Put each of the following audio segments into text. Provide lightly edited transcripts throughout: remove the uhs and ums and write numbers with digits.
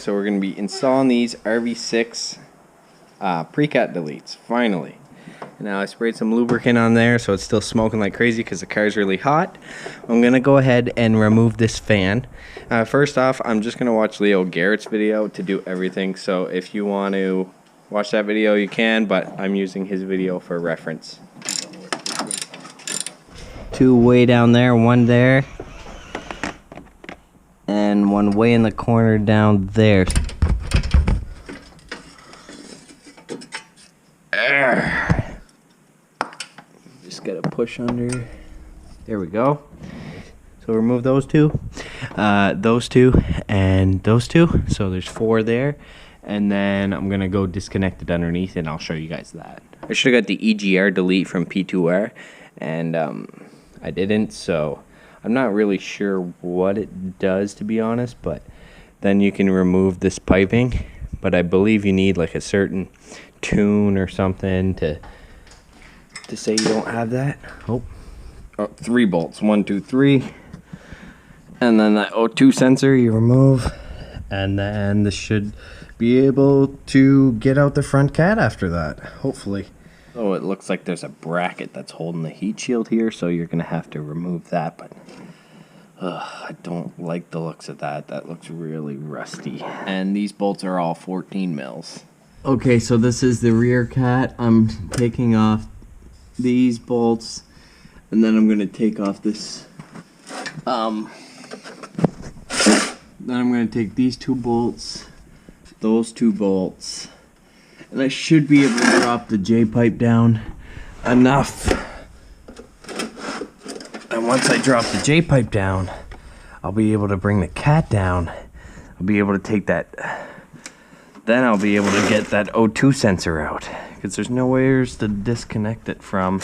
So we're going to be installing these RV6 pre-cat deletes, finally. Now I sprayed some lubricant on there so it's still smoking like crazy because the car's really hot. I'm going to go ahead and remove this fan. First off, I'm just going to watch Leo Garrett's video to do everything. So if you want to watch that video, you can, but I'm using his video for reference. Two way down there, one there. And one way in the corner down there. Just gotta push under. There we go. So remove those two, and those two. So there's 4 there. And then I'm gonna go disconnect it underneath, and I'll show you guys that. I should have got the EGR delete from P2R, and I didn't. So I'm not really sure what it does, to be honest, but then you can remove this piping. But I believe you need like a certain tune or something to say you don't have that. Oh, 3 bolts, 1, 2, 3. And then that O2 sensor you remove. And then this should be able to get out the front cat after that, hopefully. Oh, it looks like there's a bracket that's holding the heat shield here, so you're gonna have to remove that, but I don't like the looks of that. That looks really rusty. And these bolts are all 14 mils. Okay, so this is the rear cat. I'm taking off these bolts, and then I'm gonna take off this. Then I'm gonna take these 2 bolts, those 2 bolts, and I should be able to drop the J-pipe down enough. And once I drop the J-pipe down, I'll be able to bring the cat down. I'll be able to take that. Then I'll be able to get that O2 sensor out, because there's nowhere to disconnect it from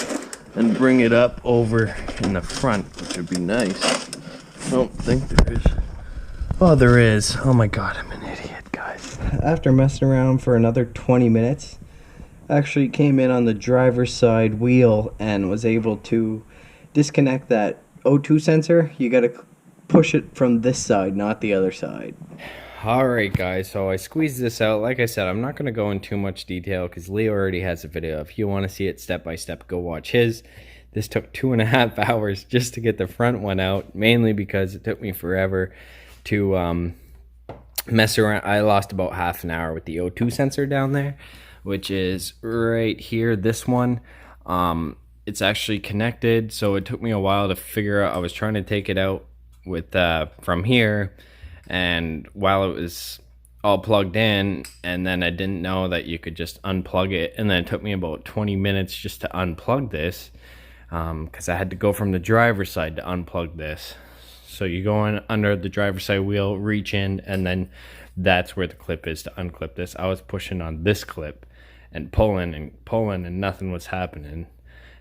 and bring it up over in the front, which would be nice. I don't think there is. Oh, there is. Oh my god, I'm an idiot, guys. After messing around for another 20 minutes, I actually came in on the driver's side wheel and was able to disconnect that O2 sensor. You gotta push it from this side, not the other side. Alright guys, so I squeezed this out. Like I said, I'm not going to go in too much detail because Leo already has a video. If you want to see it step by step, go watch his. This took 2.5 hours just to get the front one out, mainly because it took me forever to mess around. I lost about half an hour with the O2 sensor down there, which is right here, this one. It's actually connected, so it took me a while to figure out. I was trying to take it out with from here, and while it was all plugged in, and then I didn't know that you could just unplug it, and then it took me about 20 minutes just to unplug this, because I had to go from the driver's side to unplug this. So you go in under the driver's side wheel, reach in, and then that's where the clip is to unclip this. I was pushing on this clip and pulling, and nothing was happening.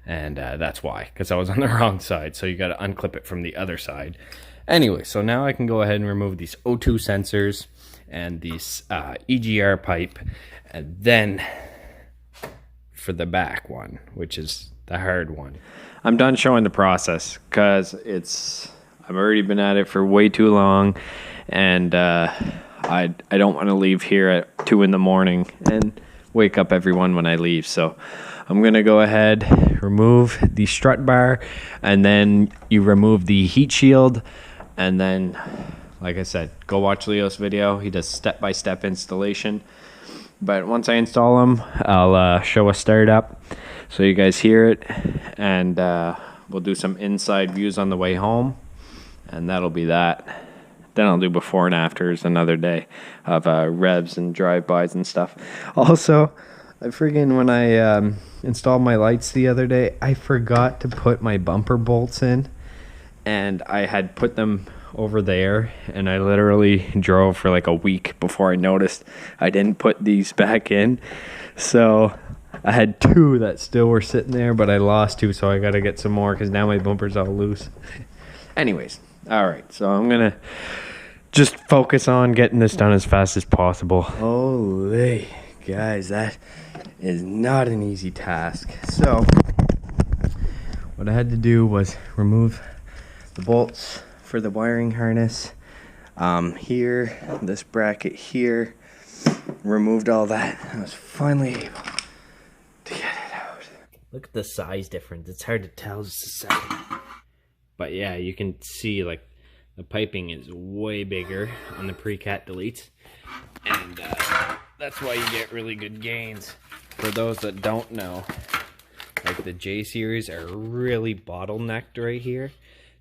And that's why, because I was on the wrong side. So you got to unclip it from the other side. Anyway, so now I can go ahead and remove these O2 sensors and these EGR pipe. And then for the back one, which is the hard one. I'm done showing the process because I've already been at it for way too long. And I don't want to leave here at 2 in the morning and wake up everyone when I leave. So I'm going to go ahead, remove the strut bar, and then you remove the heat shield. And then, like I said, go watch Leo's video. He does step-by-step installation. But once I install them, I'll show a startup so you guys hear it. And we'll do some inside views on the way home. And that'll be that. Then I'll do before and afters another day of revs and drive-bys and stuff. Also, when I installed my lights the other day, I forgot to put my bumper bolts in, and I had put them over there, and I literally drove for like a week before I noticed I didn't put these back in. So I had 2 that still were sitting there, but I lost 2, so I gotta get some more because now my bumper's all loose. Anyways, alright, so I'm gonna just focus on getting this done as fast as possible. Holy guys, that is not an easy task. So what I had to do was remove the bolts for the wiring harness. Here, this bracket here, removed all that. I was finally able to get it out. Look at the size difference. It's hard to tell just a second. But yeah, you can see like the piping is way bigger on the pre-cat deletes. And that's why you get really good gains. For those that don't know, like the J-series are really bottlenecked right here.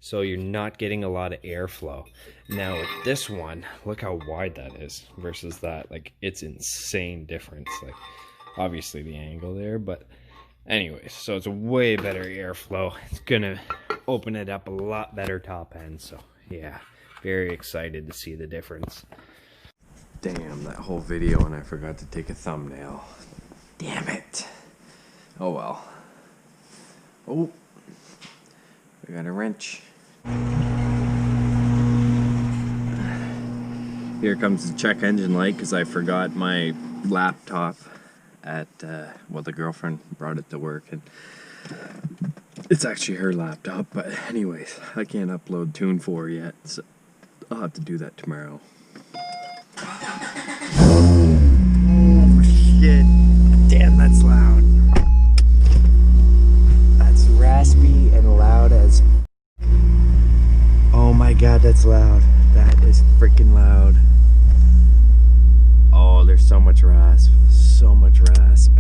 So you're not getting a lot of airflow. Now with this one, look how wide that is versus that. Like, it's insane difference. Like, obviously the angle there, but anyways, so it's a way better airflow. It's gonna open it up a lot better top end. So yeah, very excited to see the difference. Damn, that whole video and I forgot to take a thumbnail. Damn it. Oh well. Oh, we got a wrench. Here comes the check engine light because I forgot my laptop at, well, the girlfriend brought it to work and it's actually her laptop, but anyways, I can't upload Tune 4 yet, so I'll have to do that tomorrow. Oh shit, damn, that's loud. That's raspy and loud as... Oh my god, that's loud. That is freaking loud. Oh, there's so much rasp. So much rasp.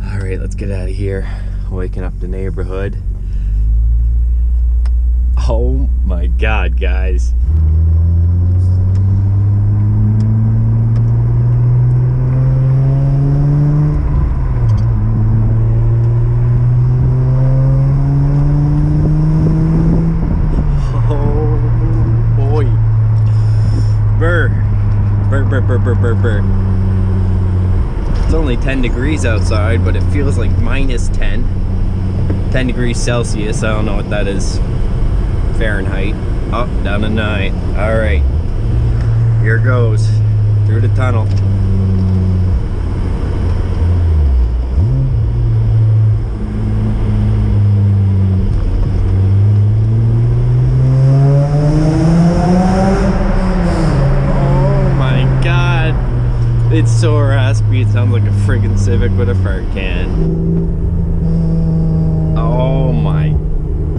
Alright, let's get out of here. Waking up the neighborhood. Oh my god, guys. Burr. It's only 10 degrees outside, but it feels like minus 10 degrees Celsius. I don't know what that is Fahrenheit. Up, down to 9. All right, here goes through the tunnel. It's so raspy, it sounds like a friggin' Civic with a fart can. Oh my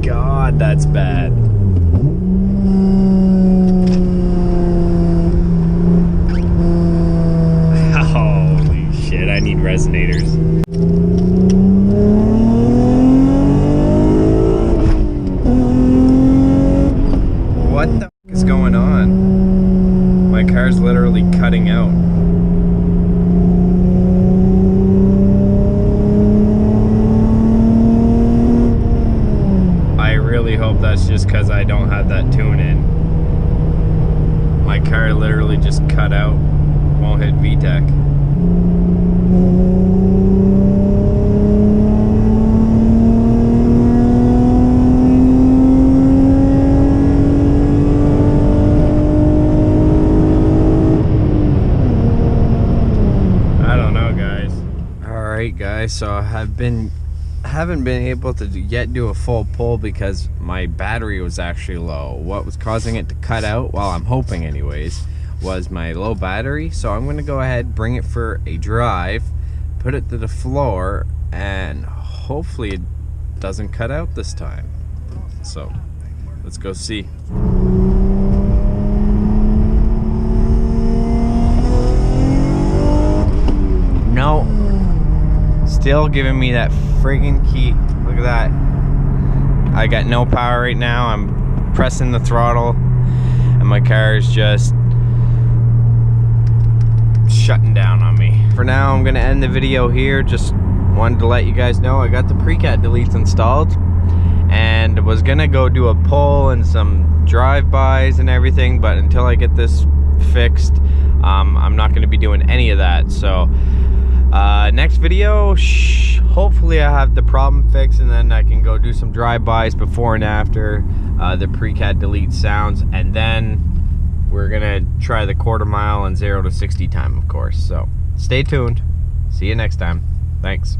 god, that's bad. Holy shit, I need resonators. What the f is going on? My car's literally cutting out. That's just because I don't have that tune in. My car literally just cut out, won't hit VTEC. I don't know, guys. Alright guys, so I haven't been able to yet do a full pull because my battery was actually low. What was causing it to cut out, well, I'm hoping anyways, was my low battery. So I'm gonna go ahead, bring it for a drive, put it to the floor, and hopefully it doesn't cut out this time. So let's go see. No, still giving me that friggin' key. Look at that. I got no power right now. I'm pressing the throttle and my car is just shutting down on me. For now, I'm gonna end the video here. Just wanted to let you guys know I got the pre-cat deletes installed and was gonna go do a pull and some drive-bys and everything, but until I get this fixed, I'm not gonna be doing any of that. So next video, hopefully I have the problem fixed and then I can go do some drive-bys before and after the pre-cat delete sounds, and then we're gonna try the quarter mile and 0 to 60 time, of course. So stay tuned. See you next time. Thanks.